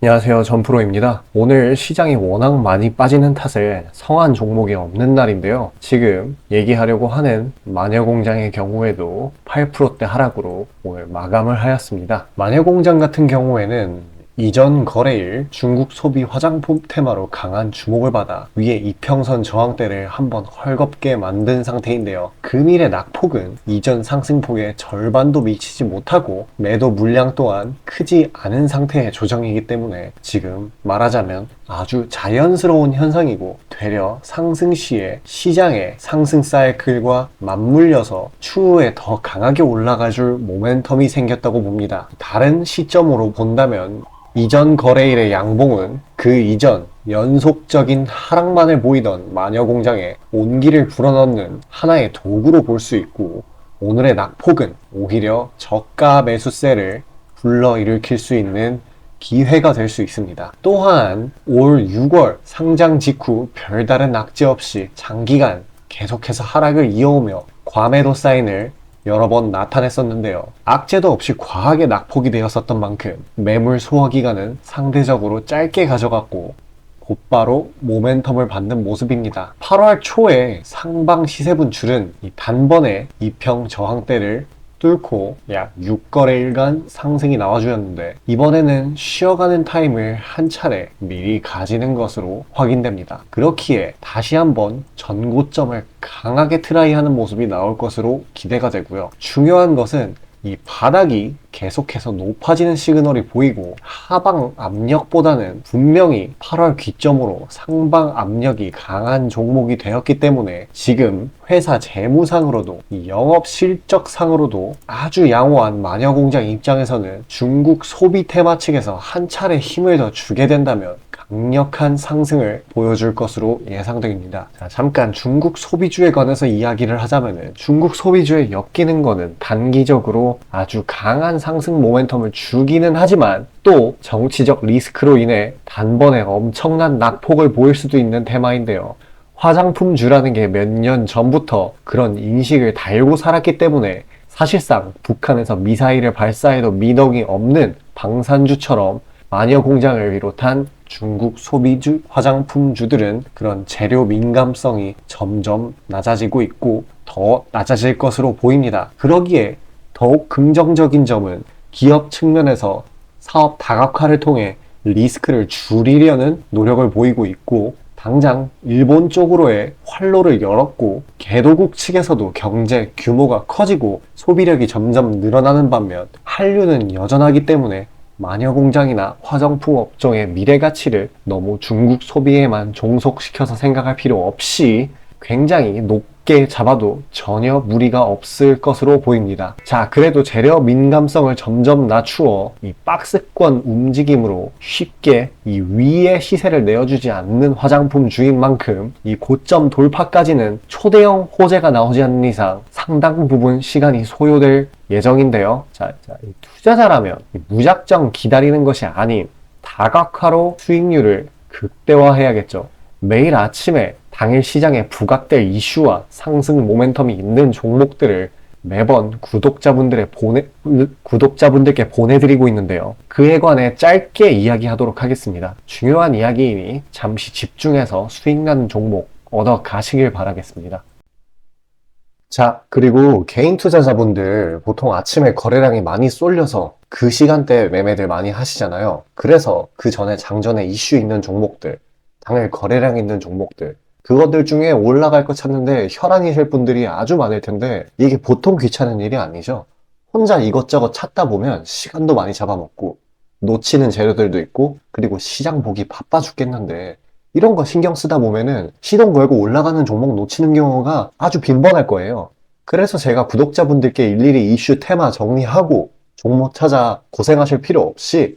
안녕하세요. 전프로입니다. 오늘 시장이 워낙 많이 빠지는 탓에 성한 종목이 없는 날인데요. 지금 얘기하려고 하는 마녀공장의 경우에도 8%대 하락으로 오늘 마감을 하였습니다. 마녀공장 같은 경우에는 이전 거래일 중국 소비 화장품 테마로 강한 주목을 받아 위에 이평선 저항대를 한번 헐겁게 만든 상태인데요. 금일의 낙폭은 이전 상승폭의 절반도 미치지 못하고 매도 물량 또한 크지 않은 상태의 조정이기 때문에 지금 말하자면 아주 자연스러운 현상이고 되려 상승 시에 시장의 상승 사이클과 맞물려서 추후에 더 강하게 올라가줄 모멘텀이 생겼다고 봅니다. 다른 시점으로 본다면 이전 거래일의 양봉은 그 이전 연속적인 하락만을 보이던 마녀공장에 온기를 불어넣는 하나의 도구로 볼 수 있고, 오늘의 낙폭은 오히려 저가 매수세를 불러일으킬 수 있는 기회가 될 수 있습니다. 또한 올 6월 상장 직후 별다른 악재 없이 장기간 계속해서 하락을 이어오며 과매도 사인을 여러 번 나타냈었는데요. 악재도 없이 과하게 낙폭이 되었었던 만큼 매물 소화 기간은 상대적으로 짧게 가져갔고 곧바로 모멘텀을 받는 모습입니다. 8월 초에 상방 시세분출은 이 단번에 이평 저항대를 뚫고 약 6거래일간 상승이 나와주었는데, 이번에는 쉬어가는 타임을 한 차례 미리 가지는 것으로 확인됩니다. 그렇기에 다시 한번 전고점을 강하게 트라이하는 모습이 나올 것으로 기대가 되고요. 중요한 것은 이 바닥이 계속해서 높아지는 시그널이 보이고 하방 압력보다는 분명히 8월 기점으로 상방 압력이 강한 종목이 되었기 때문에 지금 회사 재무상으로도 영업 실적상으로도 아주 양호한 마녀공장 입장에서는 중국 소비 테마 측에서 한 차례 힘을 더 주게 된다면 강력한 상승을 보여줄 것으로 예상됩니다. 자, 잠깐 중국 소비주에 관해서 이야기를 하자면은, 중국 소비주에 엮이는 거는 단기적으로 아주 강한 상승 모멘텀을 주기는 하지만 또 정치적 리스크로 인해 단번에 엄청난 낙폭을 보일 수도 있는 테마인데요. 화장품주라는 게 몇 년 전부터 그런 인식을 달고 살았기 때문에 사실상 북한에서 미사일을 발사해도 미덕이 없는 방산주처럼 마녀공장을 비롯한 중국 소비주 화장품주들은 그런 재료 민감성이 점점 낮아지고 있고 더 낮아질 것으로 보입니다. 그러기에 더욱 긍정적인 점은 기업 측면에서 사업 다각화를 통해 리스크를 줄이려는 노력을 보이고 있고, 당장 일본 쪽으로의 활로를 열었고 개도국 측에서도 경제 규모가 커지고 소비력이 점점 늘어나는 반면 한류는 여전하기 때문에 마녀공장이나 화장품 업종의 미래 가치를 너무 중국 소비에만 종속시켜서 생각할 필요 없이 굉장히 높게 잡아도 전혀 무리가 없을 것으로 보입니다. 자, 그래도 재료 민감성을 점점 낮추어 이 박스권 움직임으로 쉽게 이 위의 시세를 내어주지 않는 화장품 주인 만큼 이 고점 돌파까지는 초대형 호재가 나오지 않는 이상 상당 부분 시간이 소요될 예정인데요. 자, 이 투자자라면 무작정 기다리는 것이 아닌 다각화로 수익률을 극대화해야겠죠. 매일 아침에 당일 시장에 부각될 이슈와 상승 모멘텀이 있는 종목들을 매번 구독자분들께 보내드리고 있는데요. 그에 관해 짧게 이야기하도록 하겠습니다. 중요한 이야기이니 잠시 집중해서 수익나는 종목 얻어 가시길 바라겠습니다. 자, 그리고 개인 투자자분들 보통 아침에 거래량이 많이 쏠려서 그 시간대에 매매들 많이 하시잖아요. 그래서 그 전에 장전에 이슈 있는 종목들, 당일 거래량 있는 종목들, 그것들 중에 올라갈 거 찾는데 혈안이실 분들이 아주 많을 텐데 이게 보통 귀찮은 일이 아니죠. 혼자 이것저것 찾다 보면 시간도 많이 잡아먹고 놓치는 재료들도 있고, 그리고 시장 보기 바빠 죽겠는데 이런 거 신경 쓰다 보면은 시동 걸고 올라가는 종목 놓치는 경우가 아주 빈번할 거예요. 그래서 제가 구독자분들께 일일이 이슈 테마 정리하고 종목 찾아 고생하실 필요 없이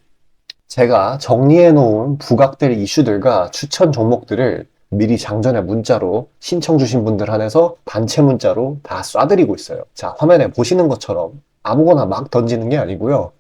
제가 정리해 놓은 부각될 이슈들과 추천 종목들을 미리 장전에 문자로 신청 주신 분들 한해서 단체 문자로 다 쏴드리고 있어요. 자, 화면에 보시는 것처럼 아무거나 막 던지는 게 아니고요.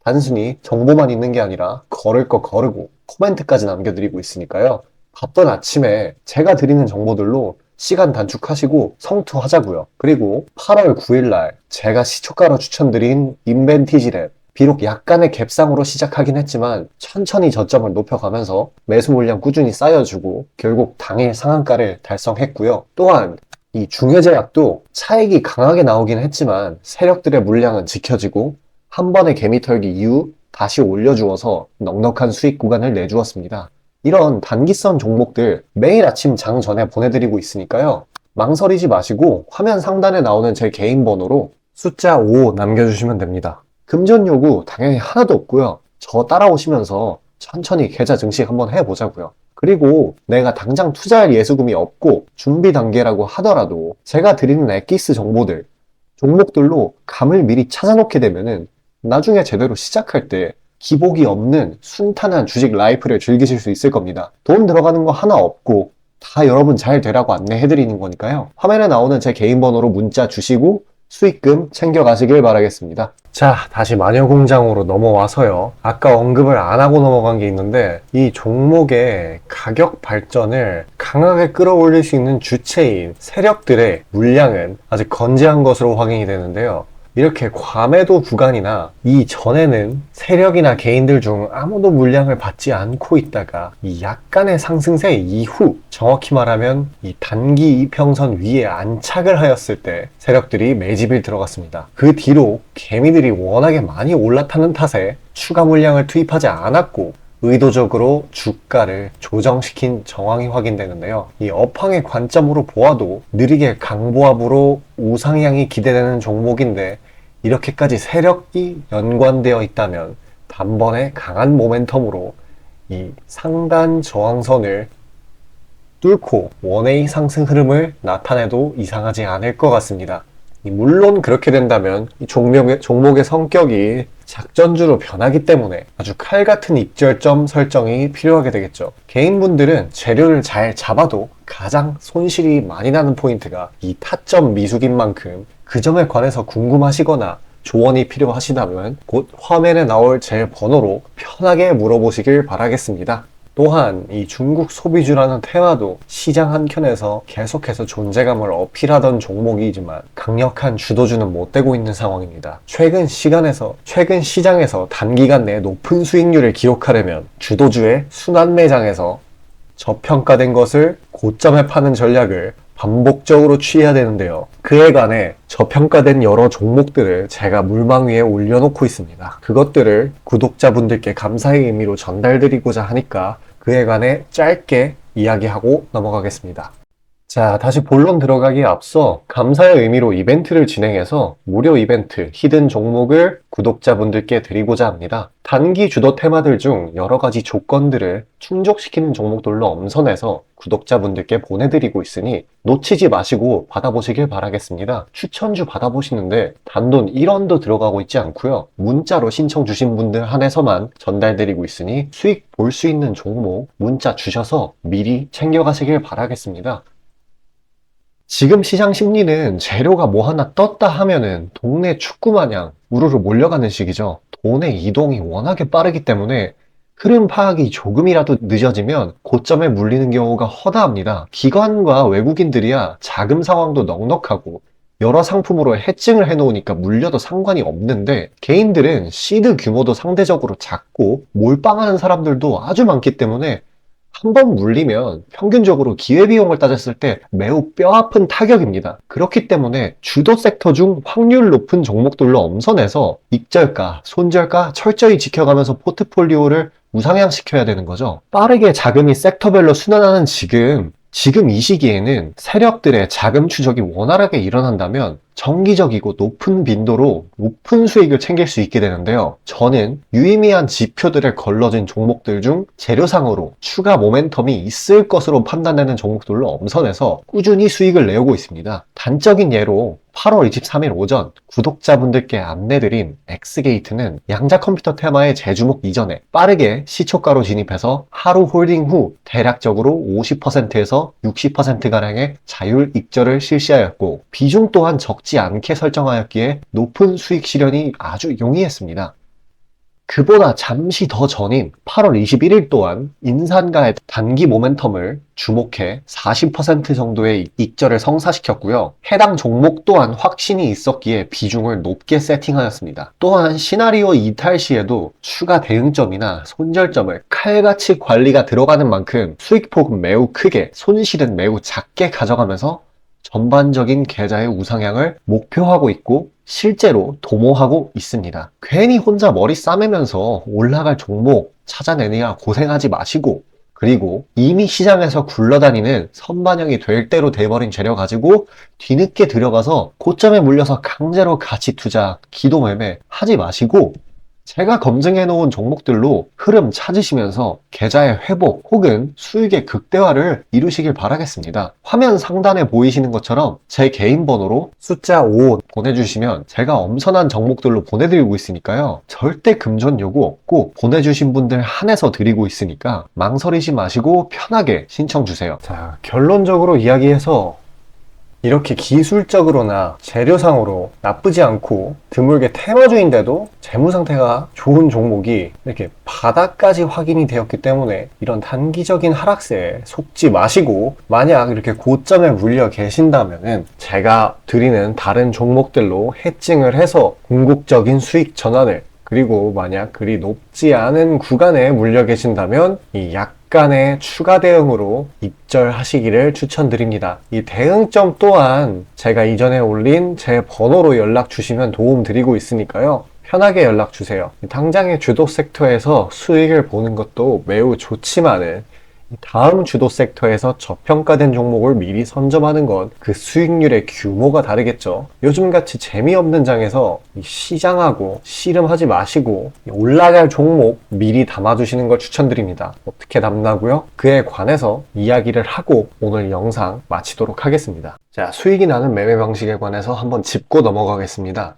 단순히 정보만 있는 게 아니라 걸을 거 거르고 코멘트까지 남겨드리고 있으니까요. 바쁜 아침에 제가 드리는 정보들로 시간 단축하시고 성투하자고요. 그리고 8월 9일 날 제가 시초가로 추천드린 인벤티지랩 비록 약간의 갭상으로 시작하긴 했지만 천천히 저점을 높여가면서 매수 물량 꾸준히 쌓여주고 결국 당일 상한가를 달성했고요. 또한 이 중해제약도 차익이 강하게 나오긴 했지만 세력들의 물량은 지켜지고 한 번의 개미 털기 이후 다시 올려주어서 넉넉한 수익 구간을 내주었습니다. 이런 단기성 종목들 매일 아침 장 전에 보내드리고 있으니까요. 망설이지 마시고 화면 상단에 나오는 제 개인 번호로 숫자 5 남겨주시면 됩니다. 금전 요구 당연히 하나도 없고요. 저 따라오시면서 천천히 계좌 증식 한번 해보자고요. 그리고 내가 당장 투자할 예수금이 없고 준비 단계라고 하더라도 제가 드리는 엑기스 정보들, 종목들로 감을 미리 찾아놓게 되면은 나중에 제대로 시작할 때 기복이 없는 순탄한 주식 라이프를 즐기실 수 있을 겁니다. 돈 들어가는 거 하나 없고 다 여러분 잘 되라고 안내해드리는 거니까요. 화면에 나오는 제 개인 번호로 문자 주시고 수익금 챙겨가시길 바라겠습니다. 자, 다시 마녀공장으로 넘어와서요. 아까 언급을 안 하고 넘어간 게 있는데 이 종목의 가격 발전을 강하게 끌어올릴 수 있는 주체인 세력들의 물량은 아직 건재한 것으로 확인이 되는데요. 이렇게 과매도 구간이나 이전에는 세력이나 개인들 중 아무도 물량을 받지 않고 있다가 이 약간의 상승세 이후, 정확히 말하면 이 단기 이평선 위에 안착을 하였을 때 세력들이 매집을 들어갔습니다. 그 뒤로 개미들이 워낙에 많이 올라타는 탓에 추가 물량을 투입하지 않았고 의도적으로 주가를 조정시킨 정황이 확인되는데요. 이 업황의 관점으로 보아도 느리게 강보합으로 우상향이 기대되는 종목인데 이렇게까지 세력이 연관되어 있다면 단번에 강한 모멘텀으로 이 상단 저항선을 뚫고 원웨이 상승 흐름을 나타내도 이상하지 않을 것 같습니다. 물론 그렇게 된다면 이 종목의 성격이 작전주로 변하기 때문에 아주 칼같은 입절점 설정이 필요하게 되겠죠. 개인분들은 재료를 잘 잡아도 가장 손실이 많이 나는 포인트가 이 타점 미숙인 만큼 그 점에 관해서 궁금하시거나 조언이 필요하시다면 곧 화면에 나올 제 번호로 편하게 물어보시길 바라겠습니다. 또한 이 중국 소비주라는 테마도 시장 한켠에서 계속해서 존재감을 어필하던 종목이지만 강력한 주도주는 못 되고 있는 상황입니다. 최근 시장에서 단기간 내에 높은 수익률을 기록하려면 주도주의 순환 매장에서 저평가된 것을 고점에 파는 전략을 반복적으로 취해야 되는데요. 그에 관해 저평가된 여러 종목들을 제가 물망 위에 올려놓고 있습니다. 그것들을 구독자분들께 감사의 의미로 전달드리고자 하니까 그에 관해 짧게 이야기하고 넘어가겠습니다. 자, 다시 본론 들어가기에 앞서 감사의 의미로 이벤트를 진행해서 무료 이벤트 히든 종목을 구독자분들께 드리고자 합니다. 단기 주도 테마들 중 여러 가지 조건들을 충족시키는 종목들로 엄선해서 구독자분들께 보내드리고 있으니 놓치지 마시고 받아보시길 바라겠습니다. 추천주 받아보시는데 단돈 1원도 들어가고 있지 않고요. 문자로 신청 주신 분들 한해서만 전달드리고 있으니 수익 볼 수 있는 종목 문자 주셔서 미리 챙겨가시길 바라겠습니다. 지금 시장 심리는 재료가 뭐 하나 떴다 하면은 동네 축구 마냥 우르르 몰려가는 시기죠. 돈의 이동이 워낙에 빠르기 때문에 흐름 파악이 조금이라도 늦어지면 고점에 물리는 경우가 허다합니다. 기관과 외국인들이야 자금 상황도 넉넉하고 여러 상품으로 해칭을 해놓으니까 물려도 상관이 없는데 개인들은 시드 규모도 상대적으로 작고 몰빵하는 사람들도 아주 많기 때문에 한 번 물리면 평균적으로 기회비용을 따졌을 때 매우 뼈아픈 타격입니다. 그렇기 때문에 주도 섹터 중 확률 높은 종목들로 엄선해서 익절가, 손절가 철저히 지켜가면서 포트폴리오를 우상향시켜야 되는 거죠. 빠르게 자금이 섹터별로 순환하는 지금 이 시기에는 세력들의 자금 추적이 원활하게 일어난다면 정기적이고 높은 빈도로 높은 수익을 챙길 수 있게 되는데요. 저는 유의미한 지표들을 걸러진 종목들 중 재료상으로 추가 모멘텀이 있을 것으로 판단되는 종목들로 엄선해서 꾸준히 수익을 내오고 있습니다. 단적인 예로 8월 23일 오전 구독자분들께 안내드린 엑스게이트는 양자 컴퓨터 테마의 재주목 이전에 빠르게 시초가로 진입해서 하루 홀딩 후 대략적으로 50%에서 60%가량의 자율 익절을 실시하였고 비중 또한 적지 않게 설정하였기에 높은 수익 실현이 아주 용이했습니다. 그보다 잠시 더 전인 8월 21일 또한 인산가의 단기 모멘텀을 주목해 40% 정도의 익절을 성사시켰고요. 해당 종목 또한 확신이 있었기에 비중을 높게 세팅하였습니다. 또한 시나리오 이탈 시에도 추가 대응점이나 손절점을 칼같이 관리가 들어가는 만큼 수익폭은 매우 크게, 손실은 매우 작게 가져가면서 전반적인 계좌의 우상향을 목표하고 있고 실제로 도모하고 있습니다. 괜히 혼자 머리 싸매면서 올라갈 종목 찾아내느라 고생하지 마시고, 그리고 이미 시장에서 굴러다니는 선반영이 될 대로 돼버린 재료 가지고 뒤늦게 들어가서 고점에 물려서 강제로 가치 투자, 기도 매매 하지 마시고 제가 검증해 놓은 종목들로 흐름 찾으시면서 계좌의 회복 혹은 수익의 극대화를 이루시길 바라겠습니다. 화면 상단에 보이시는 것처럼 제 개인 번호로 숫자 5 보내주시면 제가 엄선한 종목들로 보내드리고 있으니까요. 절대 금전 요구 없고 보내주신 분들 한해서 드리고 있으니까 망설이지 마시고 편하게 신청 주세요. 자, 결론적으로 이야기해서 이렇게 기술적으로나 재료상으로 나쁘지 않고 드물게 테마주인데도 재무 상태가 좋은 종목이 이렇게 바닥까지 확인이 되었기 때문에 이런 단기적인 하락세에 속지 마시고, 만약 이렇게 고점에 물려 계신다면은 제가 드리는 다른 종목들로 해칭을 해서 궁극적인 수익 전환을, 그리고 만약 그리 높지 않은 구간에 물려 계신다면 이 약간의 추가 대응으로 입절하시기를 추천드립니다. 이 대응점 또한 제가 이전에 올린 제 번호로 연락 주시면 도움 드리고 있으니까요. 편하게 연락 주세요. 당장의 주도 섹터에서 수익을 보는 것도 매우 좋지만은 다음 주도 섹터에서 저평가된 종목을 미리 선점하는 건 그 수익률의 규모가 다르겠죠. 요즘같이 재미없는 장에서 시장하고 씨름하지 마시고 올라갈 종목 미리 담아두시는 걸 추천드립니다. 어떻게 담나고요? 그에 관해서 이야기를 하고 오늘 영상 마치도록 하겠습니다. 자, 수익이 나는 매매 방식에 관해서 한번 짚고 넘어가겠습니다.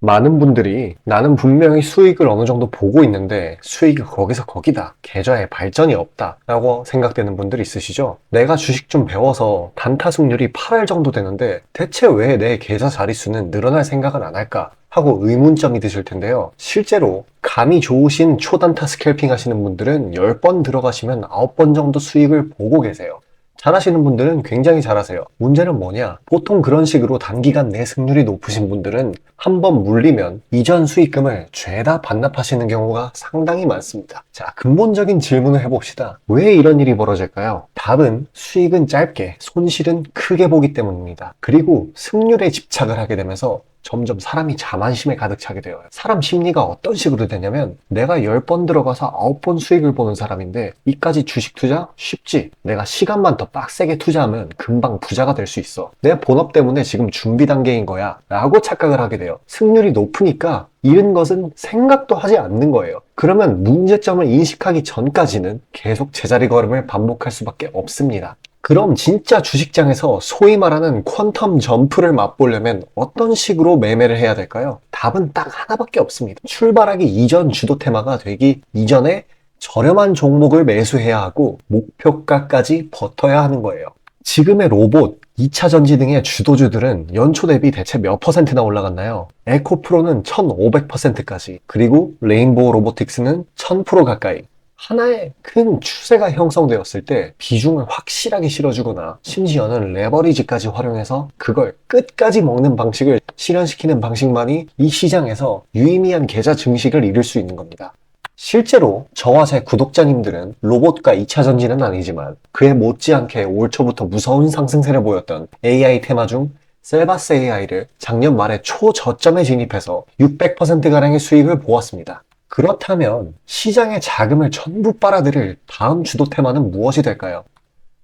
많은 분들이 나는 분명히 수익을 어느 정도 보고 있는데 수익이 거기서 거기다, 계좌에 발전이 없다 라고 생각되는 분들 있으시죠? 내가 주식 좀 배워서 단타 승률이 8할 정도 되는데 대체 왜 내 계좌 자릿수는 늘어날 생각은 안 할까 하고 의문점이 드실 텐데요. 실제로 감이 좋으신 초단타 스캘핑 하시는 분들은 10번 들어가시면 9번 정도 수익을 보고 계세요. 잘하시는 분들은 굉장히 잘하세요. 문제는 뭐냐? 보통 그런 식으로 단기간 내 승률이 높으신 분들은 한번 물리면 이전 수익금을 죄다 반납하시는 경우가 상당히 많습니다. 자, 근본적인 질문을 해봅시다. 왜 이런 일이 벌어질까요? 답은 수익은 짧게, 손실은 크게 보기 때문입니다. 그리고 승률에 집착을 하게 되면서 점점 사람이 자만심에 가득 차게 돼요. 사람 심리가 어떤 식으로 되냐면, 내가 10번 들어가서 9번 수익을 보는 사람인데 이까지 주식 투자? 쉽지. 내가 시간만 더 빡세게 투자하면 금방 부자가 될 수 있어. 내 본업 때문에 지금 준비 단계인 거야 라고 착각을 하게 돼요. 승률이 높으니까 잃은 것은 생각도 하지 않는 거예요. 그러면 문제점을 인식하기 전까지는 계속 제자리 걸음을 반복할 수밖에 없습니다. 그럼 진짜 주식장에서 소위 말하는 퀀텀 점프를 맛보려면 어떤 식으로 매매를 해야 될까요? 답은 딱 하나밖에 없습니다. 출발하기 이전 주도 테마가 되기 이전에 저렴한 종목을 매수해야 하고 목표가까지 버텨야 하는 거예요. 지금의 로봇, 2차 전지 등의 주도주들은 연초 대비 대체 몇 퍼센트나 올라갔나요? 에코프로는 1500%까지, 그리고 레인보우 로보틱스는 1000% 가까이. 하나의 큰 추세가 형성되었을 때 비중을 확실하게 실어주거나 심지어는 레버리지까지 활용해서 그걸 끝까지 먹는 방식을 실현시키는 방식만이 이 시장에서 유의미한 계좌 증식을 이룰 수 있는 겁니다. 실제로 저와 제 구독자님들은 로봇과 2차 전지는 아니지만 그에 못지않게 올 초부터 무서운 상승세를 보였던 AI 테마 중 셀바스 AI를 작년 말에 초저점에 진입해서 600%가량의 수익을 보았습니다. 그렇다면 시장의 자금을 전부 빨아들일 다음 주도 테마는 무엇이 될까요?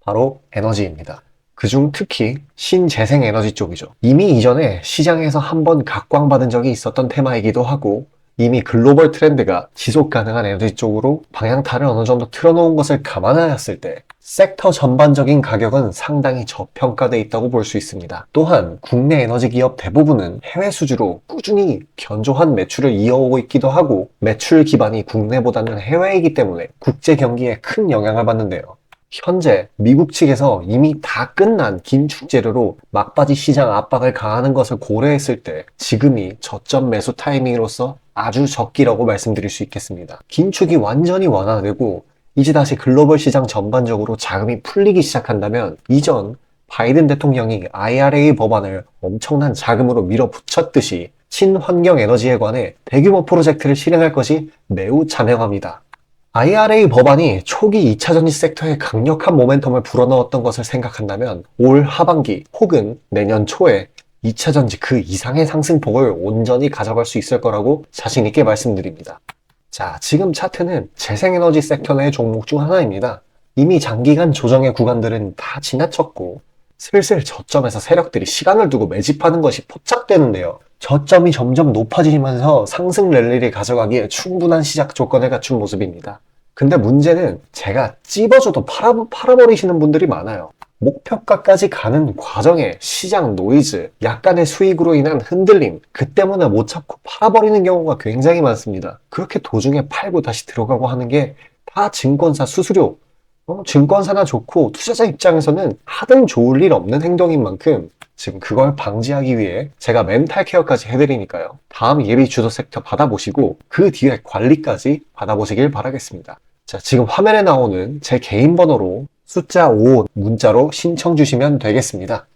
바로 에너지입니다. 그중 특히 신재생 에너지 쪽이죠. 이미 이전에 시장에서 한번 각광받은 적이 있었던 테마이기도 하고, 이미 글로벌 트렌드가 지속 가능한 에너지 쪽으로 방향타를 어느 정도 틀어놓은 것을 감안하였을 때 섹터 전반적인 가격은 상당히 저평가되어 있다고 볼 수 있습니다. 또한 국내 에너지 기업 대부분은 해외 수주로 꾸준히 견조한 매출을 이어오고 있기도 하고, 매출 기반이 국내보다는 해외이기 때문에 국제 경기에 큰 영향을 받는데요. 현재 미국 측에서 이미 다 끝난 긴축 재료로 막바지 시장 압박을 가하는 것을 고려했을 때 지금이 저점 매수 타이밍으로서 아주 적기라고 말씀드릴 수 있겠습니다. 긴축이 완전히 완화되고 이제 다시 글로벌 시장 전반적으로 자금이 풀리기 시작한다면 이전 바이든 대통령이 IRA 법안을 엄청난 자금으로 밀어붙였듯이 친환경 에너지에 관해 대규모 프로젝트를 실행할 것이 매우 자명합니다. IRA 법안이 초기 2차 전지 섹터에 강력한 모멘텀을 불어넣었던 것을 생각한다면 올 하반기 혹은 내년 초에 2차 전지 그 이상의 상승폭을 온전히 가져갈 수 있을 거라고 자신 있게 말씀드립니다. 자, 지금 차트는 재생에너지 섹터 내 종목 중 하나입니다. 이미 장기간 조정의 구간들은 다 지나쳤고 슬슬 저점에서 세력들이 시간을 두고 매집하는 것이 포착되는데요. 저점이 점점 높아지면서 상승 랠리를 가져가기에 충분한 시작 조건을 갖춘 모습입니다. 근데 문제는 제가 찝어줘도 팔아버리시는 분들이 많아요. 목표가까지 가는 과정에 시장 노이즈, 약간의 수익으로 인한 흔들림, 그 때문에 못 참고 팔아버리는 경우가 굉장히 많습니다. 그렇게 도중에 팔고 다시 들어가고 하는 게 다 증권사 수수료, 증권사나 좋고 투자자 입장에서는 하등 좋을 일 없는 행동인 만큼 지금 그걸 방지하기 위해 제가 멘탈 케어까지 해드리니까요. 다음 예비 주도 섹터 받아보시고 그 뒤에 관리까지 받아보시길 바라겠습니다. 자, 지금 화면에 나오는 제 개인 번호로 숫자 5 문자로 신청 주시면 되겠습니다.